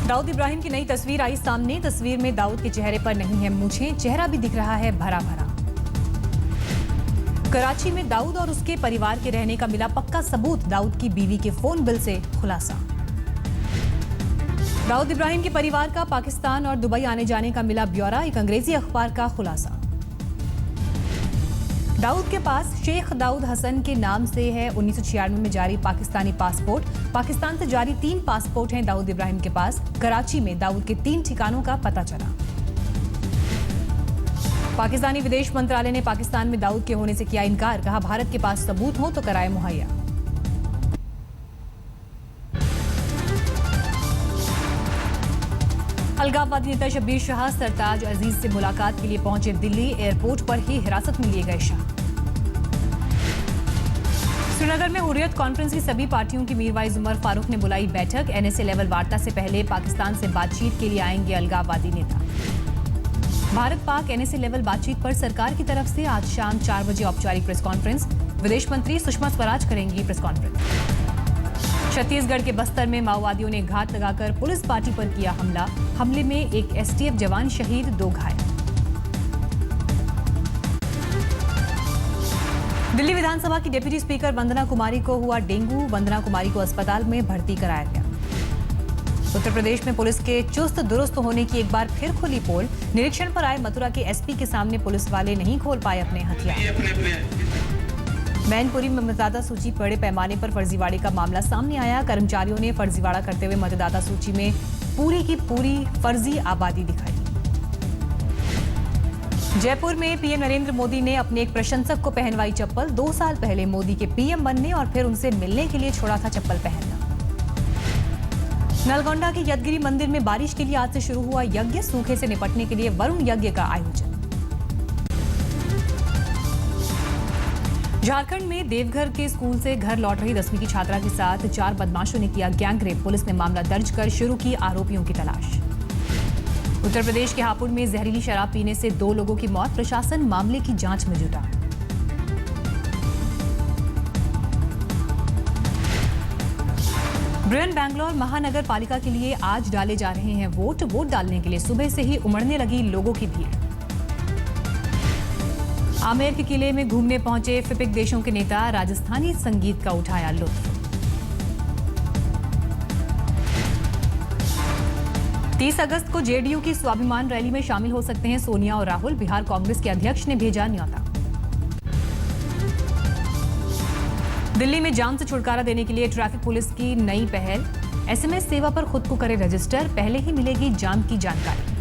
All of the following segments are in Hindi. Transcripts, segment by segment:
दाऊद इब्राहिम की नई तस्वीर आई सामने। तस्वीर में दाऊद के चेहरे पर नहीं है मूंछें, चेहरा भी दिख रहा है भरा भरा। कराची में दाऊद और उसके परिवार के रहने का मिला पक्का सबूत। दाऊद की बीवी के फोन बिल से खुलासा। दाऊद इब्राहिम के परिवार का पाकिस्तान और दुबई आने जाने का मिला ब्यौरा। एक अंग्रेजी अखबार का खुलासा। दाऊद के पास शेख दाऊद हसन के नाम से है 1996 में जारी पाकिस्तानी पासपोर्ट। पाकिस्तान से जारी 3 पासपोर्ट हैं दाऊद इब्राहिम के पास। कराची में दाऊद के 3 ठिकानों का पता चला। पाकिस्तानी विदेश मंत्रालय ने पाकिस्तान में दाऊद के होने से किया इनकार। कहा भारत के पास सबूत हो तो कराए मुहैया। अलगाववादी नेता शब्बीर शाह सरताज अजीज से मुलाकात के लिए पहुंचे दिल्ली। एयरपोर्ट पर ही हिरासत में लिए गए शाह। श्रीनगर में हुर्रियत कॉन्फ्रेंस की सभी पार्टियों की मीरवाइज उमर फारूक ने बुलाई बैठक। एनएसए लेवल वार्ता से पहले पाकिस्तान से बातचीत के लिए आएंगे अलगाववादी नेता। भारत पाक एनएसए लेवल बातचीत पर सरकार की तरफ से आज शाम 4 बजे औपचारिक प्रेस कॉन्फ्रेंस। विदेश मंत्री सुषमा स्वराज करेंगी प्रेस कॉन्फ्रेंस। छत्तीसगढ़ के बस्तर में माओवादियों ने घात लगाकर पुलिस पार्टी पर किया हमला। हमले में एक एसटीएफ जवान शहीद, 2 घायल। दिल्ली विधानसभा की डिप्टी स्पीकर वंदना कुमारी को हुआ डेंगू। वंदना कुमारी को अस्पताल में भर्ती कराया गया। उत्तर प्रदेश में पुलिस के चुस्त दुरुस्त होने की एक बार फिर खुली पोल। निरीक्षण पर आए मथुरा के एसपी के सामने पुलिस वाले नहीं खोल पाए अपने हथियार। मैनपुरी में मतदाता सूची बड़े पैमाने पर फर्जीवाड़े का मामला सामने आया। कर्मचारियों ने फर्जीवाड़ा करते हुए मतदाता सूची में पूरी की पूरी फर्जी आबादी दिखाई। जयपुर में पीएम नरेंद्र मोदी ने अपने एक प्रशंसक को पहनवाई चप्पल। 2 साल पहले मोदी के पीएम बनने और फिर उनसे मिलने के लिए छोड़ा था चप्पल पहनना। नलगोंडा के यदगिरी मंदिर में बारिश के लिए आज से शुरू हुआ यज्ञ। सूखे से निपटने के लिए वरुण यज्ञ का आयोजन। झारखंड में देवघर के स्कूल से घर लौट रही 10वीं की छात्रा के साथ 4 बदमाशों ने किया गैंगरेप। पुलिस ने मामला दर्ज कर शुरू की आरोपियों की तलाश। उत्तर प्रदेश के हापुड़ में जहरीली शराब पीने से 2 लोगों की मौत। प्रशासन मामले की जांच में जुटा। ब्रियन बैंगलोर महानगर पालिका के लिए आज डाले जा रहे हैं वोट। वोट डालने के लिए सुबह से ही उमड़ने लगी लोगों की भीड़। आमेर के किले में घूमने पहुंचे फिपिक देशों के नेता। राजस्थानी संगीत का उठाया लुत्फ। 30 अगस्त को जेडीयू की स्वाभिमान रैली में शामिल हो सकते हैं सोनिया और राहुल। बिहार कांग्रेस के अध्यक्ष ने भेजा न्योता। दिल्ली में जाम से छुटकारा देने के लिए ट्रैफिक पुलिस की नई पहल। एसएमएस सेवा पर खुद को करे रजिस्टर, पहले ही मिलेगी जाम की जानकारी।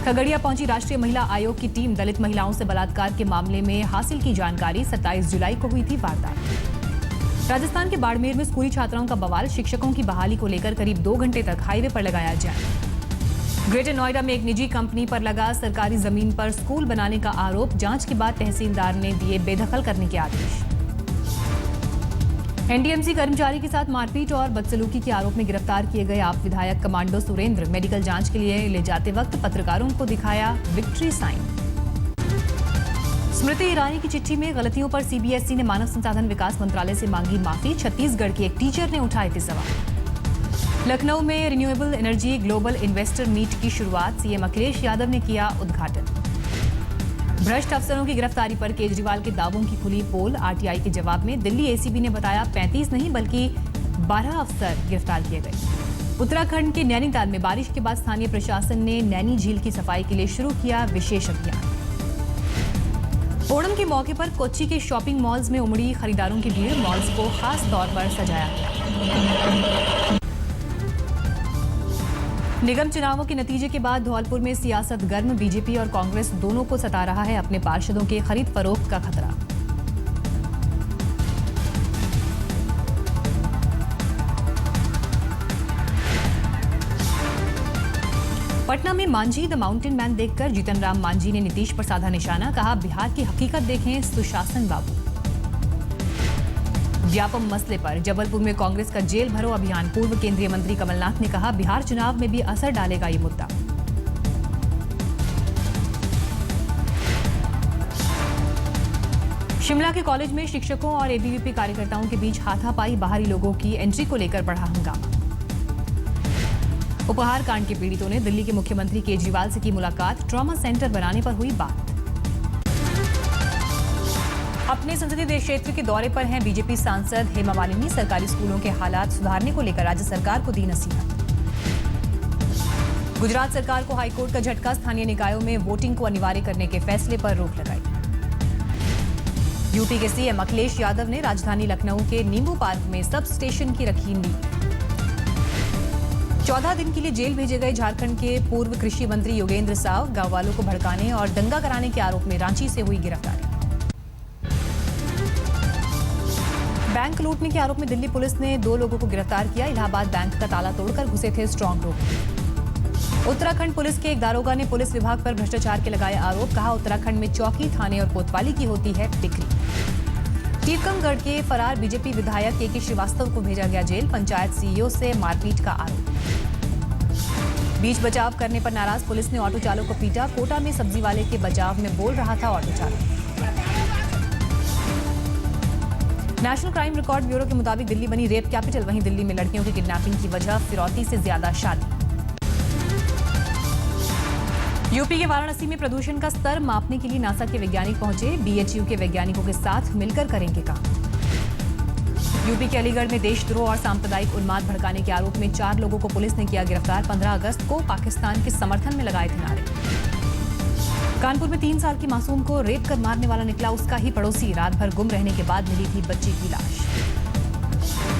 खगड़िया पहुंची राष्ट्रीय महिला आयोग की टीम। दलित महिलाओं से बलात्कार के मामले में हासिल की जानकारी। 27 जुलाई को हुई थी वारदात। राजस्थान के बाड़मेर में स्कूली छात्राओं का बवाल। शिक्षकों की बहाली को लेकर करीब 2 घंटे तक हाईवे पर लगाया जाम। ग्रेटर नोएडा में एक निजी कंपनी पर लगा सरकारी जमीन पर स्कूल बनाने का आरोप। जांच के बाद तहसीलदार ने दिए बेदखल करने के आदेश। एनडीएमसी कर्मचारी के साथ मारपीट और बदसलूकी के आरोप में गिरफ्तार किए गए आप विधायक कमांडो सुरेंद्र। मेडिकल जांच के लिए ले जाते वक्त पत्रकारों को दिखाया विक्ट्री साइन। स्मृति ईरानी की चिट्ठी में गलतियों पर सीबीएसई ने मानव संसाधन विकास मंत्रालय से मांगी माफी। छत्तीसगढ़ के एक टीचर ने उठाए थे सवाल। लखनऊ में renewable energy global investor meet की शुरुआत। सीएम अखिलेश यादव ने किया उद्घाटन। भ्रष्ट अफसरों की गिरफ्तारी पर केजरीवाल के दावों की खुली पोल। आरटीआई के जवाब में दिल्ली एसीबी ने बताया 35 नहीं बल्कि 12 अफसर गिरफ्तार किए गए। उत्तराखंड के नैनीताल में बारिश के बाद स्थानीय प्रशासन ने नैनी झील की सफाई के लिए शुरू किया विशेष अभियान। ओणम के मौके पर कोच्चि के शॉपिंग मॉल्स में उमड़ी खरीदारों की भीड़। मॉल्स को खास तौर पर सजाया गया। निगम चुनावों के नतीजे के बाद धौलपुर में सियासत गर्म। बीजेपी और कांग्रेस दोनों को सता रहा है अपने पार्षदों के खरीद फरोख्त का खतरा। पटना में मांझी द माउंटेन मैन देखकर जीतन राम मांझी ने नीतीश पर साधा निशाना। कहा बिहार की हकीकत देखें सुशासन बाबू। व्यापम मसले पर जबलपुर में कांग्रेस का जेल भरो अभियान। पूर्व केंद्रीय मंत्री कमलनाथ ने कहा बिहार चुनाव में भी असर डालेगा ये मुद्दा। शिमला के कॉलेज में शिक्षकों और एबीवीपी कार्यकर्ताओं के बीच हाथापाई। बाहरी लोगों की एंट्री को लेकर बढ़ा हंगामा। उपहार कांड के पीड़ितों ने दिल्ली के मुख्यमंत्री केजरीवाल से की मुलाकात, ट्रॉमा सेंटर बनाने पर हुई बात। अपने संसदीय क्षेत्र के दौरे पर हैं बीजेपी सांसद हेमा मालिनी। सरकारी स्कूलों के हालात सुधारने को लेकर राज्य सरकार को दी नसीहत। गुजरात सरकार को हाईकोर्ट का झटका, स्थानीय निकायों में वोटिंग को अनिवार्य करने के फैसले पर रोक लगाई। यूपी के सीएम अखिलेश यादव ने राजधानी लखनऊ के नींबू पार्क में सब स्टेशन की रखी नींव। 14 दिन के लिए जेल भेजे गए झारखंड के पूर्व कृषि मंत्री योगेंद्र साव, गांव वालों को भड़काने और दंगा कराने के आरोप में रांची से हुई गिरफ्तारी। बैंक लूटने के आरोप में दिल्ली पुलिस ने 2 लोगों को गिरफ्तार किया। इलाहाबाद बैंक का ताला तोड़कर घुसे थे स्ट्रांग रूम। उत्तराखंड पुलिस के एक दारोगा ने पुलिस विभाग पर भ्रष्टाचार के लगाए आरोप। कहा, उत्तराखंड में चौकी, थाने और कोतवाली की होती है बिक्री। टीकमगढ़ के फरार बीजेपी विधायक के श्रीवास्तव को भेजा गया जेल। पंचायत सीईओ से मारपीट का आरोप। बीच बचाव करने पर नाराज पुलिस ने ऑटो चालक को पीटा। कोटा में सब्जी वाले के बचाव में बोल रहा था ऑटो चालक। नेशनल क्राइम रिकॉर्ड ब्यूरो के मुताबिक दिल्ली बनी रेप कैपिटल। वहीं दिल्ली में लड़कियों की किडनैपिंग की वजह फिरौती से ज्यादा शादी। यूपी के वाराणसी में प्रदूषण का स्तर मापने के लिए नासा के वैज्ञानिक पहुंचे। बीएचयू के वैज्ञानिकों के साथ मिलकर करेंगे काम। यूपी के अलीगढ़ में देशद्रोह और सांप्रदायिक उन्माद भड़काने के आरोप में 4 लोगों को पुलिस ने किया गिरफ्तार। 15 अगस्त को पाकिस्तान के समर्थन में लगाए थे नारे। कानपुर में 3 साल की मासूम को रेप कर मारने वाला निकला उसका ही पड़ोसी। रात भर गुम रहने के बाद मिली थी बच्ची की लाश।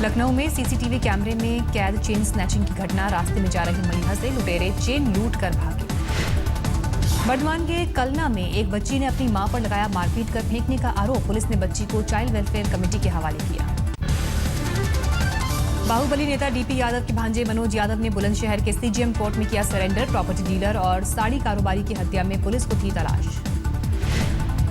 लखनऊ में सीसीटीवी कैमरे में कैद चेन स्नैचिंग की घटना। रास्ते में जा रही महिला से लुटेरे चेन लूट कर भागे। बर्धमान के कलना में एक बच्ची ने अपनी मां पर लगाया मारपीट कर फेंकने का आरोप। पुलिस ने बच्ची को चाइल्ड वेलफेयर कमेटी के हवाले किया। बाहुबली नेता डीपी यादव के भांजे मनोज यादव ने बुलंदशहर के सीजेएम कोर्ट में किया सरेंडर। प्रॉपर्टी डीलर और साड़ी कारोबारी की हत्या में पुलिस को थी तलाश।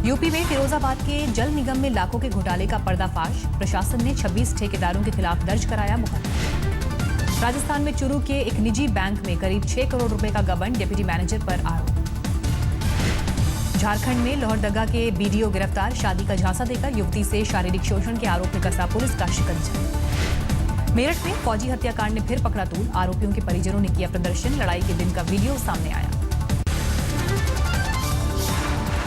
यूपी में फिरोजाबाद के जल निगम में लाखों के घोटाले का पर्दाफाश। प्रशासन ने 26 ठेकेदारों के खिलाफ दर्ज कराया मुकदमा। राजस्थान में चूरू के एक निजी बैंक में करीब 6 करोड़ रुपए का गबन। डिप्टी मैनेजर पर आरोप। झारखंड में लोहरदगा के बीडीओ गिरफ्तार। शादी का झांसा देकर युवती से शारीरिक शोषण के आरोप में कसा पुलिस का शिकंजा। मेरठ में फौजी हत्याकांड ने फिर पकड़ा तूल। आरोपियों के परिजनों ने किया प्रदर्शन। लड़ाई के दिन का वीडियो सामने आया।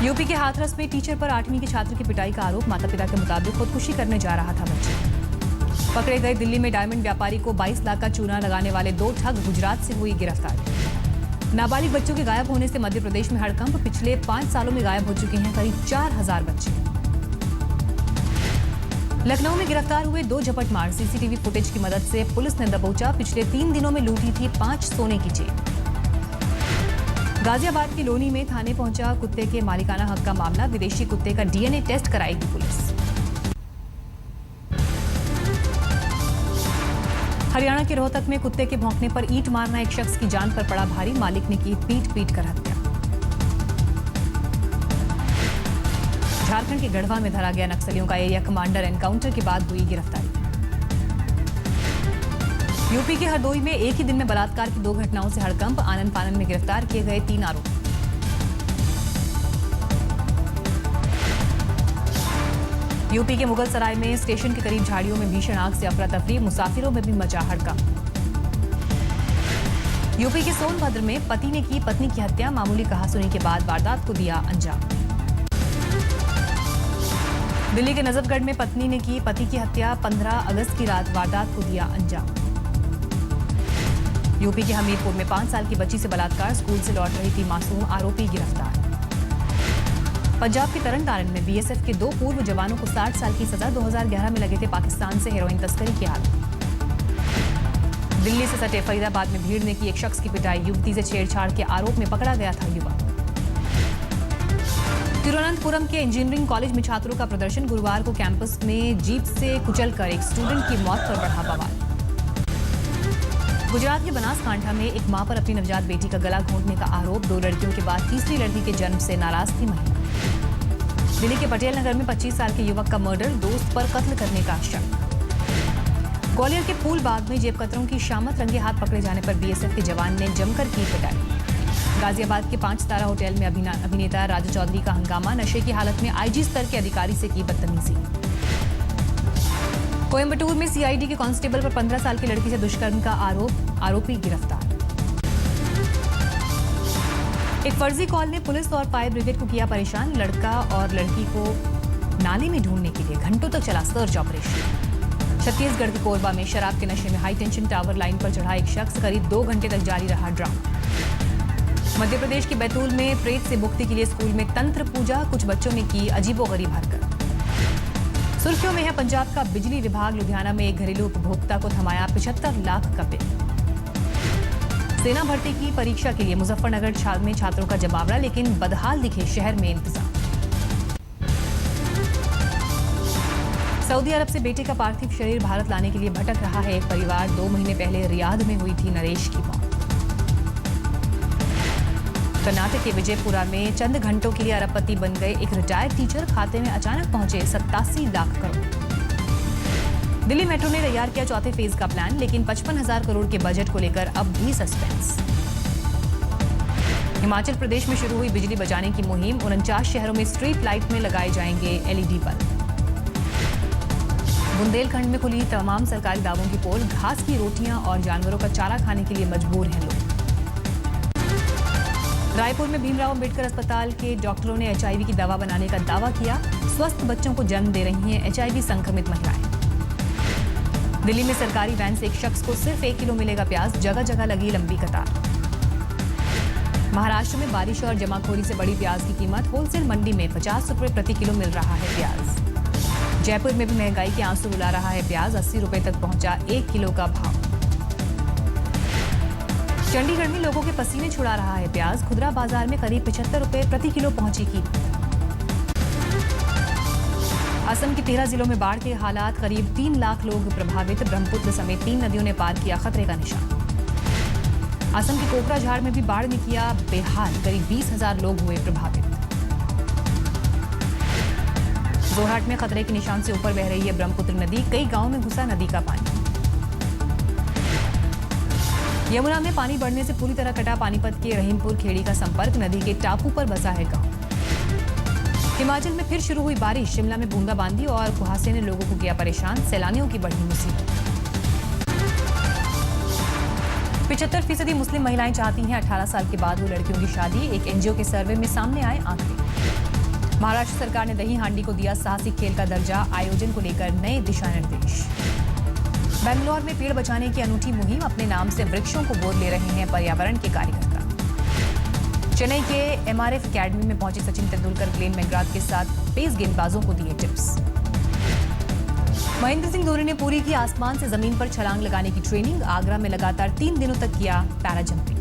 यूपी के हाथरस में टीचर पर 8वीं के छात्र की पिटाई का आरोप। माता पिता के मुताबिक खुदकुशी करने जा रहा था बच्चा। पकड़े गए दिल्ली में डायमंड व्यापारी को 22 लाख का चूना लगाने वाले 2 ठग। गुजरात से हुई गिरफ्तारी। नाबालिग बच्चों के गायब होने से मध्य प्रदेश में हड़कंप। पिछले 5 सालों में गायब हो चुके हैं करीब 4000 बच्चे। लखनऊ में गिरफ्तार हुए 2 झपटमार। सीसीटीवी फुटेज की मदद से पुलिस ने दबोचा। पिछले 3 दिनों में लूटी थी 5 सोने की चेन। गाजियाबाद के लोनी में थाने पहुंचा कुत्ते के मालिकाना हक का मामला। विदेशी कुत्ते का डीएनए टेस्ट कराएगी पुलिस। हरियाणा के रोहतक में कुत्ते के भौंकने पर ईंट मारना एक शख्स की जान पर पड़ा भारी। मालिक ने की पीट कर हत्या। झारखंड के गढ़वा में धरा गया नक्सलियों का एरिया कमांडर। एनकाउंटर के बाद हुई गिरफ्तारी। यूपी के हरदोई में एक ही दिन में बलात्कार की 2 घटनाओं से हड़कंप। आनन फानन में गिरफ्तार किए गए 3 आरोपी। यूपी के मुगल सराय में स्टेशन के करीब झाड़ियों में भीषण आग से अफरा तफरी। मुसाफिरों में भी मचा हड़कंप। यूपी के सोनभद्र में पति ने की पत्नी की हत्या। मामूली कहासुनी के बाद वारदात को दिया अंजाम। दिल्ली के नजफगढ़ में पत्नी ने की पति की हत्या। 15 अगस्त की रात वारदात को दिया अंजाम। यूपी के हमीरपुर में 5 साल की बच्ची से बलात्कार। स्कूल से लौट रही थी मासूम, आरोपी गिरफ्तार। पंजाब के तरनतारन में बीएसएफ के 2 पूर्व जवानों को 60 साल की सजा। 2011 में लगे थे पाकिस्तान से हेरोइन तस्करी के आरोप। दिल्ली से सटे फरीदाबाद में भीड़ ने की एक शख्स की पिटाई। युवती से छेड़छाड़ के आरोप में पकड़ा गया था युवक। तिरुवनंतपुरम के इंजीनियरिंग कॉलेज में छात्रों का प्रदर्शन। गुरुवार को कैंपस में जीप से कुचलकर एक स्टूडेंट की मौत पर बढ़ा बवाल। गुजरात के बनासकांठा में एक मां पर अपनी नवजात बेटी का गला घोंटने का आरोप। 2 लड़कियों के बाद तीसरी लड़की के जन्म से नाराज थी महिला। दिल्ली के पटेल नगर में 25 साल के युवक का मर्डर। दोस्त पर कत्ल करने का शक। ग्वालियर के फूलबाग में जेब कतरों की शामत। रंगे हाथ पकड़े जाने पर बीएसएफ के जवान ने जमकर की पिटाई। गाजियाबाद के 5 तारा होटल में अभिनेता राजू चौधरी का हंगामा। नशे की हालत में आईजी स्तर के अधिकारी से की बदतमीजी। कोयंबटूर में सीआईडी के कांस्टेबल पर 15 साल की लड़की से दुष्कर्म का आरोप। आरोपी गिरफ्तार। एक फर्जी कॉल ने पुलिस और फायर ब्रिगेड को किया परेशान। लड़का और लड़की को नाले में ढूंढने के लिए घंटों तक चला सर्च ऑपरेशन। छत्तीसगढ़ के कोरबा में शराब के नशे में हाई टेंशन टावर लाइन पर चढ़ा एक शख्स, करीब 2 घंटे तक जारी रहा ड्रामा। मध्य प्रदेश के बैतूल में प्रेत से मुक्ति के लिए स्कूल में तंत्र पूजा, कुछ बच्चों ने की अजीबोगरीब हरकत। सुर्खियों में है पंजाब का बिजली विभाग। लुधियाना में एक घरेलू उपभोक्ता को थमाया 75 लाख का बिल। सेना भर्ती की परीक्षा के लिए मुजफ्फरनगर में छात्रों का जमावड़ा, लेकिन बदहाल दिखे शहर में इंतजाम। सऊदी अरब से बेटे का पार्थिव शरीर भारत लाने के लिए भटक रहा है एक परिवार। 2 महीने पहले रियाद में हुई थी नरेश की मौत। कर्नाटक के विजयपुरा में चंद घंटों के लिए अरबपति बन गए एक रिटायर्ड टीचर, खाते में अचानक पहुंचे 87 लाख करोड़। दिल्ली मेट्रो ने तैयार किया चौथे फेज का प्लान, लेकिन 55,000 करोड़ के बजट को लेकर अब भी सस्पेंस। हिमाचल प्रदेश में शुरू हुई बिजली बचाने की मुहिम। 49 शहरों में स्ट्रीट लाइट में लगाए जाएंगे एलईडी बल्ब। बुंदेलखंड में खुली तमाम सरकारी दावों की पोल। घास की रोटियां और जानवरों का चारा खाने के लिए मजबूर हैं लोग। रायपुर में भीमराव अंबेडकर अस्पताल के डॉक्टरों ने एचआईवी की दवा बनाने का दावा किया। स्वस्थ बच्चों को जन्म दे रही हैं एचआईवी संक्रमित महिलाएं। दिल्ली में सरकारी वैन से एक शख्स को सिर्फ 1 किलो मिलेगा प्याज, जगह जगह लगी लंबी कतार। महाराष्ट्र में बारिश और जमाखोरी से बढ़ी प्याज की कीमत। होलसेल मंडी में 50 रुपए प्रति किलो मिल रहा है प्याज। जयपुर में भी महंगाई के आंसू रुला रहा है प्याज। 80 रुपए तक पहुंचा 1 किलो का भाव। चंडीगढ़ में लोगों के पसीने छुड़ा रहा है प्याज। खुदरा बाजार में करीब 75 रुपए प्रति किलो पहुंची कीमत। असम के 13 जिलों में बाढ़ के हालात। करीब 3 लाख लोग प्रभावित। ब्रह्मपुत्र समेत 3 नदियों ने पार किया खतरे का निशान। असम के कोकराझार में भी बाढ़ ने किया बेहाल। करीब 20,000 लोग हुए प्रभावित। जोरहाट में खतरे के निशान से ऊपर बह रही है ब्रह्मपुत्र नदी। कई गांवों में घुसा नदी का पानी। यमुना में पानी बढ़ने से पूरी तरह कटा पानीपत के रहीमपुर खेड़ी का संपर्क। नदी के टापू पर बसा है गांव। हिमाचल में फिर शुरू हुई बारिश। शिमला में बूंदाबांदी और कुहासे ने लोगों को किया परेशान। सैलानियों की बढ़ी मुसीबत। 75% मुस्लिम महिलाएं चाहती हैं 18 साल के बाद हो लड़कियों की शादी। एक एनजीओ के सर्वे में सामने आए आंकड़े। महाराष्ट्र सरकार ने दही हांडी को दिया साहसिक खेल का दर्जा। आयोजन को लेकर नए दिशा निर्देश। बेंगलोर में पेड़ बचाने की अनूठी मुहिम। अपने नाम से वृक्षों को गोद ले रहे हैं पर्यावरण के कार्यकर्ता। चेन्नई के एमआरएफ एकेडमी में पहुंचे सचिन तेंदुलकर ग्लेन मैकग्राथ के साथ पेस गेंदबाजों को दिए टिप्स। महेंद्र सिंह धोनी ने पूरी की आसमान से जमीन पर छलांग लगाने की ट्रेनिंग। आगरा में लगातार 3 दिनों तक किया पैरा जंपिंग।